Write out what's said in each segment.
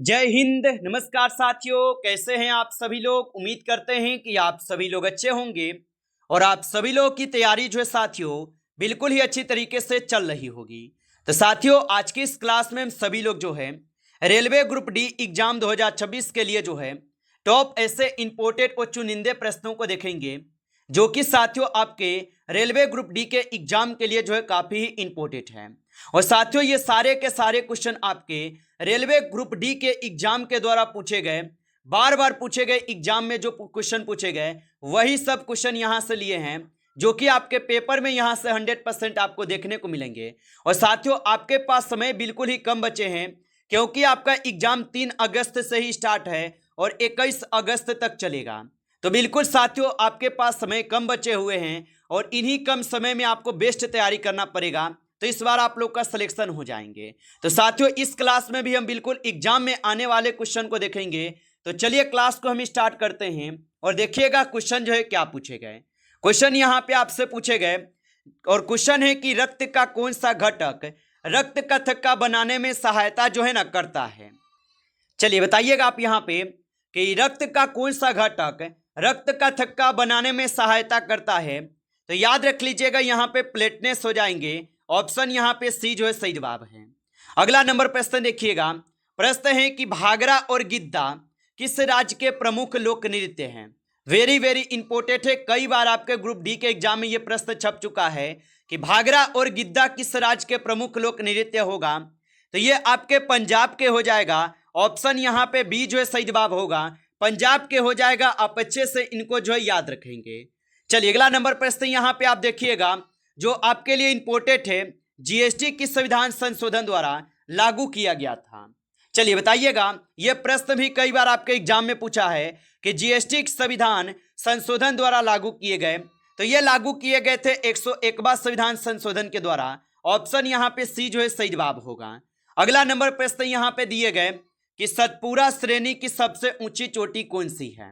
जय हिंद। नमस्कार साथियों, कैसे हैं आप सभी लोग। उम्मीद करते हैं कि आप सभी लोग अच्छे होंगे और आप सभी लोग की तैयारी जो है साथियों बिल्कुल ही अच्छी तरीके से चल रही होगी। तो साथियों, आज की इस क्लास में हम सभी लोग जो है रेलवे ग्रुप डी एग्जाम 2026 के लिए जो है टॉप ऐसे इंपोर्टेड और चुनिंदे प्रश्नों को देखेंगे जो कि साथियों आपके रेलवे ग्रुप डी के एग्जाम के लिए जो है काफी ही इंपोर्टेंट है। और साथियों, ये सारे के सारे क्वेश्चन आपके रेलवे ग्रुप डी के एग्जाम के द्वारा पूछे गए, बार बार पूछे गए एग्जाम में जो क्वेश्चन पूछे गए वही सब क्वेश्चन यहां से लिए हैं जो कि आपके पेपर में यहां से 100% आपको देखने को मिलेंगे। और साथियों, आपके पास समय बिल्कुल ही कम बचे हैं क्योंकि आपका एग्जाम 3 अगस्त से ही स्टार्ट है और 21 अगस्त तक चलेगा। तो बिल्कुल साथियों, आपके पास समय कम बचे हुए हैं और इन्हीं कम समय में आपको बेस्ट तैयारी करना पड़ेगा। तो इस बार आप लोग का सिलेक्शन हो जाएंगे। तो साथियों, इस क्लास में भी हम बिल्कुल एग्जाम में आने वाले क्वेश्चन को देखेंगे। तो चलिए क्लास को हम स्टार्ट करते हैं और देखिएगा क्वेश्चन जो है क्या पूछे गए। क्वेश्चन यहाँ पे आपसे पूछे गए और क्वेश्चन है कि रक्त का कौन सा घटक रक्त का थक्का बनाने में सहायता जो है ना करता है। चलिए बताइएगा आप यहाँ पे कि रक्त का कौन सा घटक रक्त का थक्का बनाने में सहायता करता है। तो याद रख लीजिएगा, यहाँ पे प्लेटनेस हो जाएंगे। ऑप्शन यहाँ पे सी जो है सही जवाब है। अगला नंबर प्रश्न देखिएगा। प्रश्न है कि भागरा और गिद्दा किस राज्य के प्रमुख लोक नृत्य हैं। वेरी वेरी इंपॉर्टेंट है, कई बार आपके ग्रुप डी के एग्जाम में ये प्रश्न छप चुका है कि भागरा और गिद्दा किस राज्य के प्रमुख लोक नृत्य होगा। तो ये आपके पंजाब के हो जाएगा। ऑप्शन यहाँ पे बी जो है सही जवाब होगा, पंजाब के हो जाएगा। आप अच्छे से इनको जो है याद रखेंगे। चलिए अगला नंबर प्रश्न यहाँ पे आप देखिएगा जो आपके लिए इंपोर्टेंट है। जीएसटी किस संविधान संशोधन द्वारा लागू किया गया था। चलिए बताइएगा, यह प्रश्न भी कई बार आपके एग्जाम में पूछा है कि जीएसटी संविधान संशोधन द्वारा लागू किए गए। तो ये लागू किए गए थे 101वां संविधान संशोधन के द्वारा। ऑप्शन यहाँ पे सी जो है सही जवाब होगा। अगला नंबर प्रश्न यहाँ पे दिए गए कि सतपुरा श्रेणी की सबसे ऊंची चोटी कौन सी है।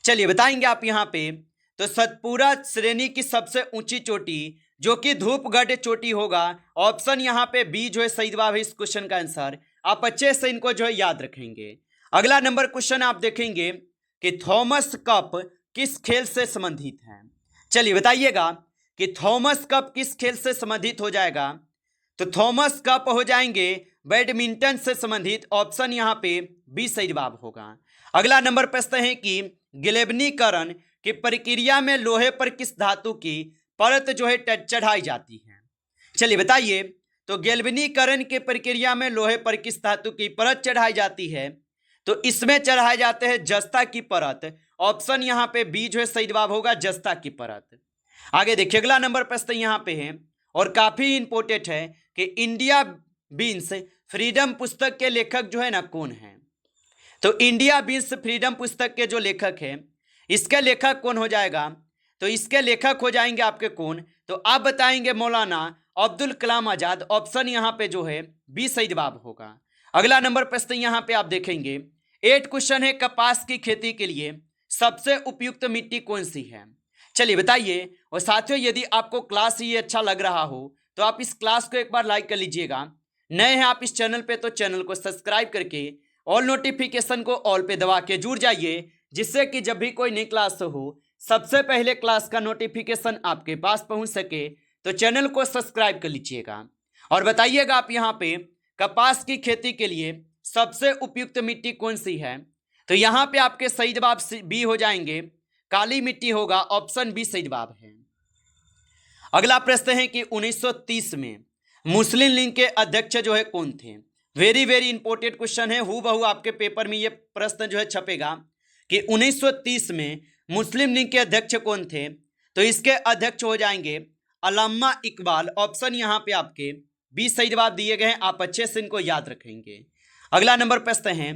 चलिए बताएंगे आप यहाँ पे। तो सतपुरा श्रेणी की सबसे ऊंची चोटी जो कि धूपगढ़ चोटी होगा। ऑप्शन यहाँ पे बी जो है सही जवाब है इस क्वेश्चन का आंसर। आप अच्छे से इनको जो है याद रखेंगे। अगला नंबर क्वेश्चन आप देखेंगे कि थॉमस कप किस खेल से संबंधित है। चलिए बताइएगा कि थॉमस कप किस खेल से संबंधित हो जाएगा। तो थॉमस कप हो जाएंगे बैडमिंटन से संबंधित। ऑप्शन यहाँ पे बी सही जवाब होगा। अगला नंबर प्रश्न है कि गैल्वेनीकरण की प्रक्रिया में लोहे पर किस धातु की परत जो है चढ़ाई जाती है। चलिए बताइए, तो गैल्वेनीकरण की प्रक्रिया में लोहे पर किस धातु की परत चढ़ाई जाती है। तो इसमें चढ़ाए जाते हैं जस्ता की परत। ऑप्शन यहाँ पे बी जो है सही जवाब होगा, जस्ता की परत। आगे देखिए अगला नंबर प्रश्न यहाँ पे है और काफी इंपोर्टेंट है कि इंडिया बीन्स फ्रीडम पुस्तक के लेखक जो है ना कौन है। तो इंडिया बीन्स फ्रीडम पुस्तक के जो लेखक हैं, इसके लेखक कौन हो जाएगा। तो इसके लेखक हो जाएंगे आपके कौन। तो आप बताएंगे मौलाना अब्दुल कलाम आजाद। ऑप्शन यहाँ पे जो है बी सही जवाब होगा। अगला नंबर प्रश्न यहाँ पे आप देखेंगे 8 क्वेश्चन है, कपास की खेती के लिए सबसे उपयुक्त मिट्टी कौन सी है। चलिए बताइए। और साथियों, यदि आपको क्लास ये अच्छा लग रहा हो तो आप इस क्लास को एक बार लाइक कर लीजिएगा। नए हैं आप इस चैनल पे तो चैनल को सब्सक्राइब करके ऑल नोटिफिकेशन को ऑल पे दबा के जुड़ जाइए, जिससे कि जब भी कोई नई क्लास हो सबसे पहले क्लास का नोटिफिकेशन आपके पास पहुंच सके। तो चैनल को सब्सक्राइब कर लीजिएगा और बताइएगा आप यहाँ पे कपास की खेती के लिए सबसे उपयुक्त मिट्टी कौन सी है। तो यहाँ पे आपके सही जवाब बी हो जाएंगे, काली मिट्टी होगा। ऑप्शन बी सही जवाब है। अगला प्रश्न है कि 1930 में मुस्लिम लीग के अध्यक्ष जो है कौन थे। वेरी वेरी इंपॉर्टेंट क्वेश्चन है, हूबहू आपके पेपर में ये प्रश्न जो है छपेगा कि 1930 में मुस्लिम लीग के अध्यक्ष कौन थे। तो इसके अध्यक्ष हो जाएंगे अल्लामा इकबाल। ऑप्शन यहाँ पे आपके बी सही जवाब दिए गए हैं। आप अच्छे से इनको याद रखेंगे। अगला नंबर प्रश्न है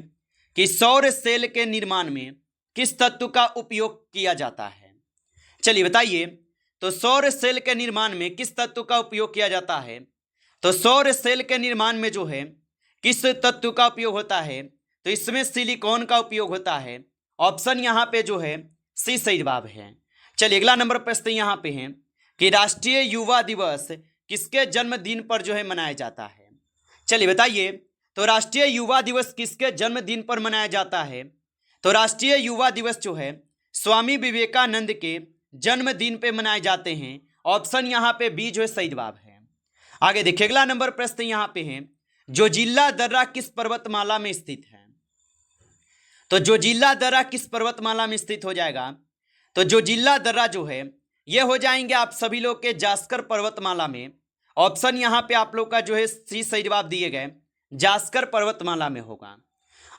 कि सौर सेल के निर्माण में किस तत्व का उपयोग किया जाता है। चलिए बताइए, तो सौर सेल के निर्माण में किस तत्व का उपयोग किया जाता है। तो सौर सेल के निर्माण में जो है किस तत्व का उपयोग होता है। तो इसमें सिलिकॉन का उपयोग होता है। ऑप्शन यहाँ पे जो है सी सही जवाब है। चलिए अगला नंबर प्रश्न यहाँ पे है कि राष्ट्रीय युवा दिवस किसके जन्मदिन पर जो है मनाया जाता है। चलिए बताइए, तो राष्ट्रीय युवा दिवस किसके जन्मदिन पर मनाया जाता है? तो राष्ट्रीय युवा दिवस जो है स्वामी विवेकानंद के जन्मदिन पे मनाए जाते हैं। ऑप्शन यहाँ पे बी जो है सही जवाब है। आगे देखिए अगला नंबर प्रश्न यहाँ पे है, जोजिला दर्रा किस पर्वतमाला में स्थित है? तो जोजिला दर्रा किस पर्वतमाला में स्थित हो जाएगा? तो जोजिला दर्रा जो है ये हो जाएंगे आप सभी लोग के जास्कर पर्वतमाला में। ऑप्शन यहाँ पे आप लोग का जो है सी सही जवाब दिए गए, जास्कर पर्वतमाला में होगा।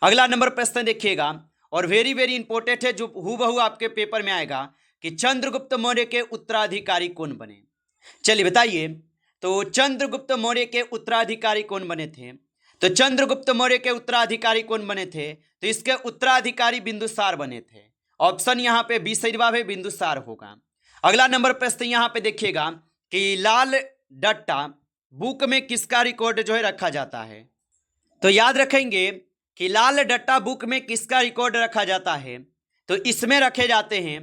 अगला नंबर प्रश्न देखिएगा और वेरी वेरी इंपॉर्टेंट है, जो हूबहू आपके पेपर में आएगा कि चंद्रगुप्त मौर्य के उत्तराधिकारी कौन बने? चलिए बताइए, तो चंद्रगुप्त मौर्य के उत्तराधिकारी कौन बने थे? तो चंद्रगुप्त मौर्य के उत्तराधिकारी कौन बने थे? तो इसके उत्तराधिकारी बिंदुसार बने थे। ऑप्शन यहाँ पे बी सही जवाब है, बिंदुसार होगा। अगला नंबर प्रश्न यहाँ पे देखिएगा कि लाल डट्टा बुक में किसका रिकॉर्ड जो है रखा जाता है? तो याद रखेंगे कि लाल डट्टा बुक में किसका रिकॉर्ड रखा जाता है? तो इसमें रखे जाते हैं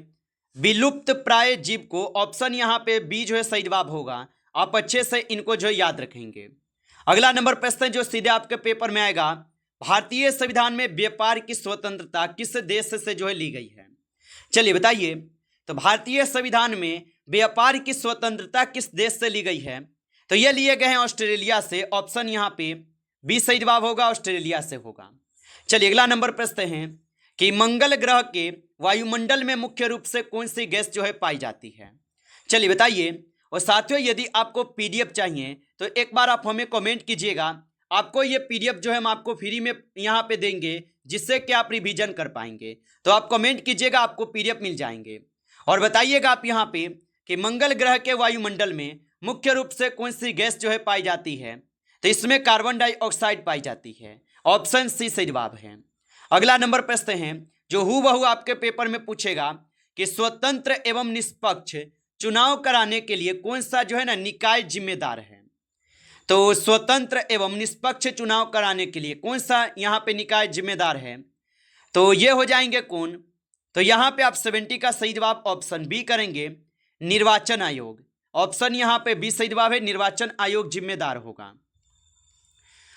विलुप्त प्राय जीव को। ऑप्शन यहाँ पे बी जो है सही जवाब होगा। आप अच्छे से इनको जो है याद रखेंगे। अगला नंबर प्रश्न जो सीधे आपके पेपर में आएगा, भारतीय संविधान में व्यापार की स्वतंत्रता किस देश से जो है ली गई है? चलिए बताइए, तो भारतीय संविधान में व्यापार की स्वतंत्रता किस देश से ली गई है? तो ये लिए गए हैं ऑस्ट्रेलिया से। ऑप्शन यहाँ पे बी सही जवाब होगा, ऑस्ट्रेलिया से होगा। चलिए अगला नंबर प्रश्न है कि मंगल ग्रह के वायुमंडल में मुख्य रूप से कौन सी गैस जो है पाई जाती है? चलिए बताइए। और साथियों यदि आपको पीडीएफ चाहिए तो एक बार आप हमें कमेंट कीजिएगा। आपको ये पीडीएफ जो है हम आपको फ्री में यहाँ पे देंगे, जिससे कि आप रिवीजन कर पाएंगे। तो आप कमेंट कीजिएगा, आपको पीडीएफ मिल जाएंगे। और बताइएगा आप यहाँ पे कि मंगल ग्रह के वायुमंडल में मुख्य रूप से कौन सी गैस जो है पाई जाती है? तो इसमें कार्बन डाइऑक्साइड पाई जाती है। ऑप्शन सी सही जवाब है। अगला नंबर प्रश्न है जो हूबहू आपके पेपर में पूछेगा कि स्वतंत्र एवं निष्पक्ष चुनाव कराने के लिए कौन सा जो है ना निकाय जिम्मेदार है? तो स्वतंत्र एवं निष्पक्ष चुनाव कराने के लिए कौन सा यहाँ पे निकाय जिम्मेदार है? तो ये हो जाएंगे कौन? तो यहाँ पे आप 70 का सही जवाब ऑप्शन बी करेंगे, निर्वाचन आयोग। ऑप्शन यहाँ पे बी सही जवाब है, निर्वाचन आयोग जिम्मेदार होगा।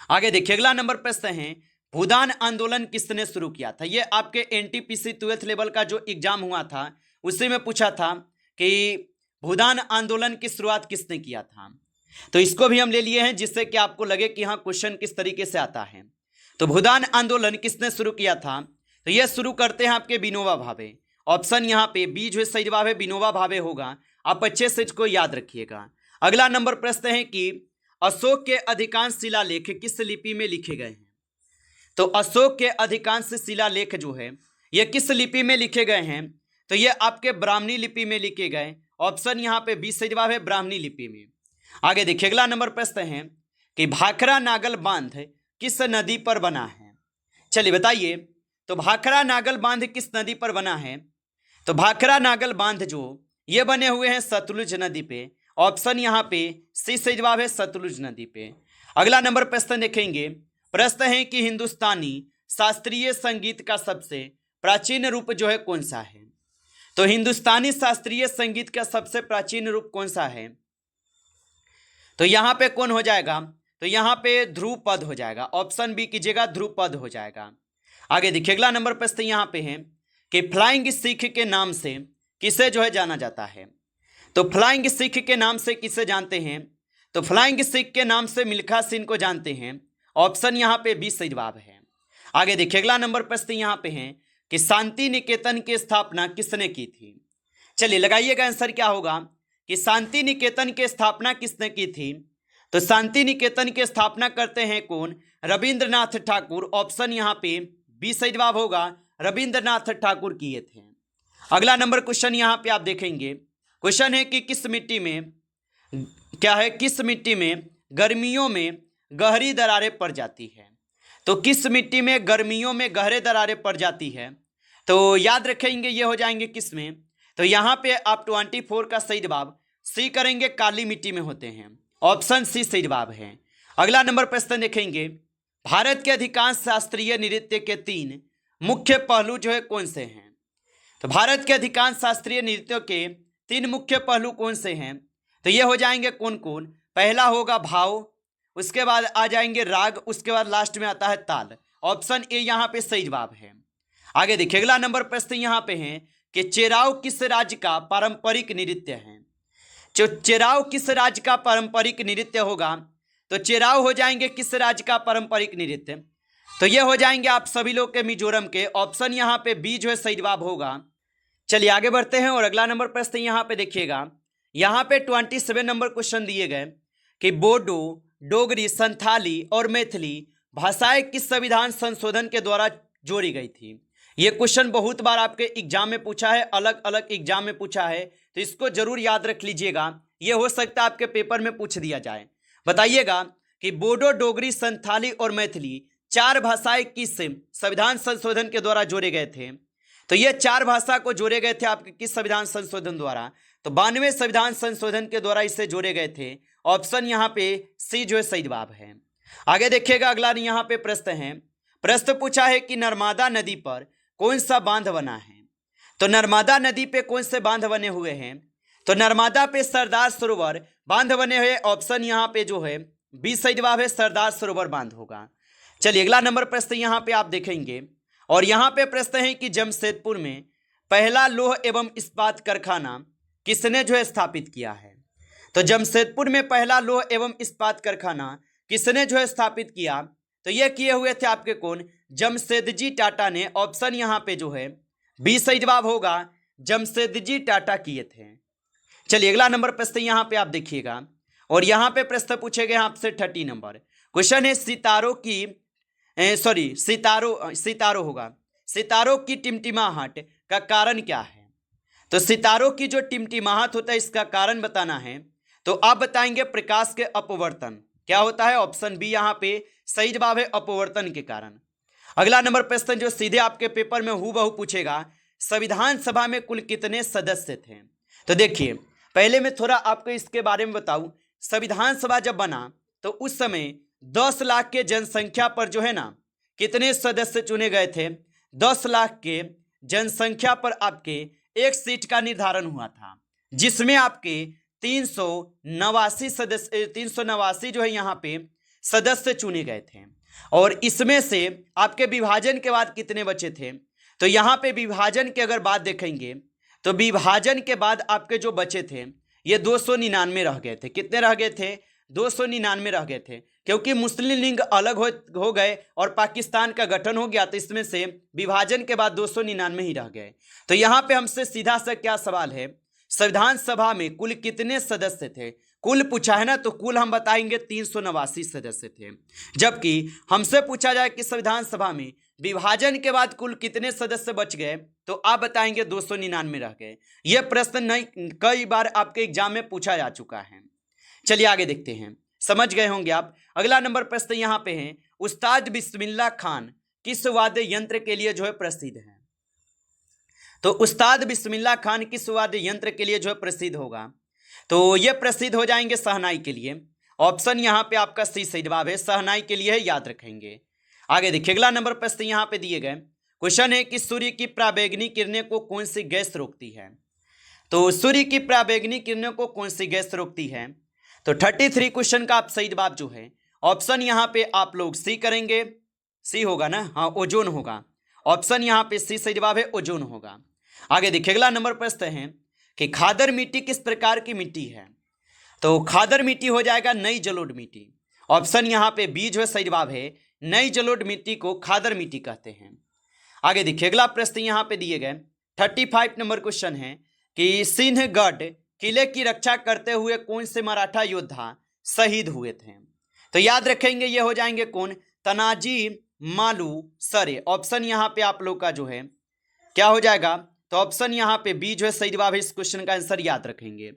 आगे देखिए अगला नंबर प्रश्न है, भूदान आंदोलन किसने शुरू किया था? ये आपके एनटीपीसी 12th लेवल का जो एग्जाम हुआ था उसी में पूछा था कि भूदान आंदोलन की शुरुआत किसने किया था। तो इसको भी हम ले लिए हैं जिससे कि आपको लगे कि हाँ क्वेश्चन किस तरीके से आता है। तो भूदान आंदोलन किसने शुरू किया था? तो यह शुरू करते हैं आपके विनोबा भावे। ऑप्शन यहाँ पे बी जो सही जवाब है, विनोबा भावे होगा। आप अच्छे से इसको याद रखिएगा। अगला नंबर प्रश्न है कि अशोक के अधिकांश शिलालेख किस लिपि में लिखे गए हैं? तो अशोक के अधिकांश शिलालेख जो है ये किस लिपि में लिखे गए हैं? तो ये आपके ब्राह्मणी लिपि में लिखे गए। ऑप्शन यहाँ पे बी सही जवाब है, ब्राह्मणी लिपि में। आगे देखिए अगला नंबर प्रश्न है कि भाखरा नागल बांध किस नदी पर बना है? चलिए बताइए, तो भाखरा नागल बांध किस नदी पर बना है? तो भाखरा नागल बांध जो ये बने हुए हैं सतलुज नदी पे। ऑप्शन यहाँ पे सी सही जवाब है, सतलुज नदी पे। अगला नंबर प्रश्न देखेंगे, प्रश्न है कि हिंदुस्तानी शास्त्रीय संगीत का सबसे प्राचीन रूप जो है कौन सा है? तो हिंदुस्तानी शास्त्रीय संगीत का सबसे प्राचीन रूप कौन सा है? तो यहाँ पे कौन हो जाएगा? तो यहाँ पे ध्रुपद हो जाएगा। ऑप्शन बी कीजिएगा, ध्रुपद हो जाएगा। आगे देखिए अगला नंबर प्रश्न यहाँ पे है कि फ्लाइंग सिख के नाम से किसे जो है जाना जाता है? तो फ्लाइंग सिख के नाम से किसे जानते हैं? तो फ्लाइंग सिख के नाम से मिल्खा सिंह को जानते हैं। ऑप्शन यहाँ पे बी सही जवाब है। आगे देखिए अगला नंबर प्रश्न यहाँ पे है कि शांति निकेतन की स्थापना किसने की थी? चलिए लगाइएगा आंसर क्या होगा कि शांति निकेतन की स्थापना किसने की थी? तो शांति निकेतन की स्थापना करते हैं कौन? रविंद्रनाथ ठाकुर। ऑप्शन यहाँ पे बी सही जवाब होगा, रविंद्रनाथ ठाकुर किए थे। अगला नंबर क्वेश्चन यहाँ पे आप देखेंगे, क्वेश्चन है कि किस मिट्टी में क्या है, किस मिट्टी में गर्मियों में गहरी दरारें पड़ जाती है? तो किस मिट्टी में गर्मियों में गहरे दरारें पड़ जाती है? तो याद रखेंगे ये हो जाएंगे किस में? तो यहाँ पे आप 24 का सही जवाब सी करेंगे, काली मिट्टी में होते हैं। ऑप्शन सी सही जवाब है। अगला नंबर प्रश्न देखेंगे, भारत के अधिकांश शास्त्रीय नृत्य के 3 मुख्य पहलू जो है कौन से हैं? तो भारत के अधिकांश शास्त्रीय नृत्यों के 3 मुख्य पहलू कौन से हैं? तो ये हो जाएंगे कौन कौन? पहला होगा भाव, उसके बाद आ जाएंगे राग, उसके बाद लास्ट में आता है ताल। ऑप्शन ए यहाँ पे सही जवाब है। आगे देखिए अगला नंबर प्रश्न यहाँ पे है कि चेराव किस राज्य का पारंपरिक नृत्य है। जो चेराव किस राज्य का पारंपरिक नृत्य होगा, तो चेराव हो जाएंगे किस राज्य का पारंपरिक नृत्य, तो ये हो जाएंगे आप सभी लोग के मिजोरम के। ऑप्शन यहाँ पे बी जो है सही जवाब होगा। चलिए आगे बढ़ते हैं और अगला नंबर प्रश्न यहाँ पे देखिएगा। यहाँ पे 27 नंबर क्वेश्चन दिए गए कि बोडो, डोगरी, संथाली और मैथिली भाषाएं किस संविधान संशोधन के द्वारा जोड़ी गई थी। ये क्वेश्चन बहुत बार आपके एग्जाम में पूछा है, अलग अलग एग्जाम में पूछा है, तो इसको जरूर याद रख लीजिएगा। ये हो सकता है आपके पेपर में पूछ दिया जाए। बताइएगा कि बोडो, डोगरी, संथाली और मैथिली 4 भाषाएं किस संविधान संशोधन के द्वारा जोड़े गए थे। तो ये 4 भाषा को जोड़े गए थे आपके किस संविधान संशोधन द्वारा, तो 92वें संविधान संशोधन के द्वारा इसे जोड़े गए थे। ऑप्शन यहाँ पे सी जो है सही जवाब है। आगे देखिएगा अगला यहाँ पे प्रश्न है। प्रश्न पूछा है कि नर्मदा नदी पर कौन सा बांध बना है। तो नर्मदा नदी पे कौन से बांध बने हुए हैं, तो नर्मदा पे सरदार सरोवर बांध बने हुए। ऑप्शन यहाँ पे जो है बी सही जवाब है, सरदार सरोवर बांध होगा। चलिए अगला नंबर प्रश्न यहाँ पे आप देखेंगे और यहाँ पे प्रश्न है कि जमशेदपुर में पहला लौह एवं इस्पात कारखाना किसने जो है स्थापित किया है। तो जमशेदपुर में पहला लौह एवं इस्पात कारखाना किसने जो है स्थापित किया, तो ये किए हुए थे आपके कौन, जमशेदजी टाटा ने। ऑप्शन यहाँ पे जो है बी सही जवाब होगा, जमशेदजी टाटा किए थे। चलिए अगला नंबर प्रश्न यहाँ पे आप देखिएगा और यहाँ पे प्रश्न पूछे गए आपसे 30 नंबर क्वेश्चन है सितारों की सितारों होगा, सितारों की टिमटिमाहट का कारण क्या है। तो सितारों की जो टिमटिमाहट होता है इसका कारण बताना है, तो आप बताएंगे प्रकाश के अपवर्तन। क्या होता है, ऑप्शन बी यहाँ पे सही जवाब है, अपवर्तन के कारण। अगला नंबर प्रश्न जो सीधे आपके पेपर में हूबहू पूछेगा, संविधान सभा में कुल कितने सदस्य थे। तो देखिए पहले मैं थोड़ा आपको इसके बारे में बताऊं। संविधान सभा जब बना तो उस समय 10 लाख के जनसंख्या पर जो है ना कितने सदस्य चुने गए थे। 10 लाख के जनसंख्या पर आपके एक सीट का निर्धारण हुआ था, जिसमें आपके 389 जो है यहाँ पे सदस्य चुने गए थे। और इसमें से आपके विभाजन के बाद कितने बचे थे, तो यहाँ पे विभाजन की अगर बात देखेंगे तो विभाजन के बाद आपके जो बचे थे ये 299 रह गए थे। कितने रह गए थे, 299 रह गए थे, क्योंकि मुस्लिम लीग अलग हो गए और पाकिस्तान का गठन हो गया, तो इसमें से विभाजन के बाद 299 ही रह गए। तो यहाँ पे हमसे सीधा सा क्या सवाल है, संविधान सभा में कुल कितने सदस्य थे। कुल पूछा है ना, तो कुल हम बताएंगे 389 सदस्य थे। जबकि हमसे पूछा जाए कि संविधान सभा में विभाजन के बाद कुल कितने सदस्य बच गए, तो आप बताएंगे 299 रह गए। यह प्रश्न नहीं कई बार आपके एग्जाम में पूछा जा चुका है। चलिए आगे देखते हैं, समझ गए होंगे आप। अगला नंबर प्रश्न यहाँ पे है, उस्ताद बिस्मिल्लाह खान किस वाद्य यंत्र के लिए जो है प्रसिद्ध है। तो उस्ताद बिस्मिल्लाह खान किस वाद्य यंत्र के लिए जो है प्रसिद्ध होगा, तो ये प्रसिद्ध हो जाएंगे शहनाई के लिए। ऑप्शन यहाँ पे आपका सी सही जवाब है, शहनाई के लिए याद रखेंगे। आगे देखिए अगला नंबर प्रश्न यहाँ पे दिए गए क्वेश्चन है कि सूर्य की पराबैंगनी किरणें को कौन सी गैस रोकती है। तो सूर्य की पराबैंगनी किरणों को कौन सी गैस रोकती है, तो 33 क्वेश्चन का आप सही जवाब जो है ऑप्शन यहाँ पे आप लोग सी करेंगे, सी होगा ना, हाँ ओजोन होगा। ऑप्शन यहाँ पे सी सही जवाब है, ओजोन होगा। आगे देखिए अगला नंबर प्रश्न है कि खादर मिट्टी किस प्रकार की मिट्टी है। तो खादर मिट्टी हो जाएगा नई जलोढ़ मिट्टी। ऑप्शन यहाँ पे बी जो है सही जवाब है, नई जलोढ़ मिट्टी को खादर मिट्टी कहते हैं। आगे देखिए अगला प्रश्न यहाँ पे दिए गए 35 नंबर क्वेश्चन है कि सिंहगढ़ किले की रक्षा करते हुए कौन से मराठा योद्धा शहीद हुए थे। तो याद रखेंगे ये हो जाएंगे कौन, तनाजी मालुसरे। ऑप्शन यहाँ पे आप लोग का जो है क्या हो जाएगा, तो ऑप्शन यहाँ पे बी जो है सही जवाब है। इस क्वेश्चन का आंसर याद रखेंगे।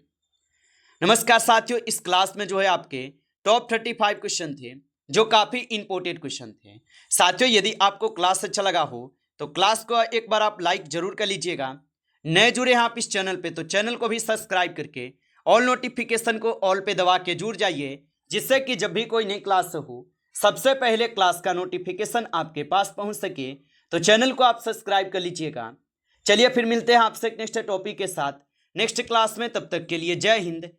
नमस्कार साथियों, इस क्लास में जो है आपके टॉप 35 क्वेश्चन थे जो काफी इंपॉर्टेंट क्वेश्चन थे। साथियों यदि आपको क्लास अच्छा लगा हो तो क्लास को एक बार आप लाइक जरूर कर लीजिएगा। नए जुड़े हैं आप इस चैनल पे तो चैनल को भी सब्सक्राइब करके ऑल नोटिफिकेशन को ऑल पे दबा के जुड़ जाइए, जिससे कि जब भी कोई नई क्लास हो सबसे पहले क्लास का नोटिफिकेशन आपके पास पहुंच सके। तो चैनल को आप सब्सक्राइब कर लीजिएगा। चलिए फिर मिलते हैं आपसे नेक्स्ट टॉपिक के साथ नेक्स्ट क्लास में। तब तक के लिए जय हिंद,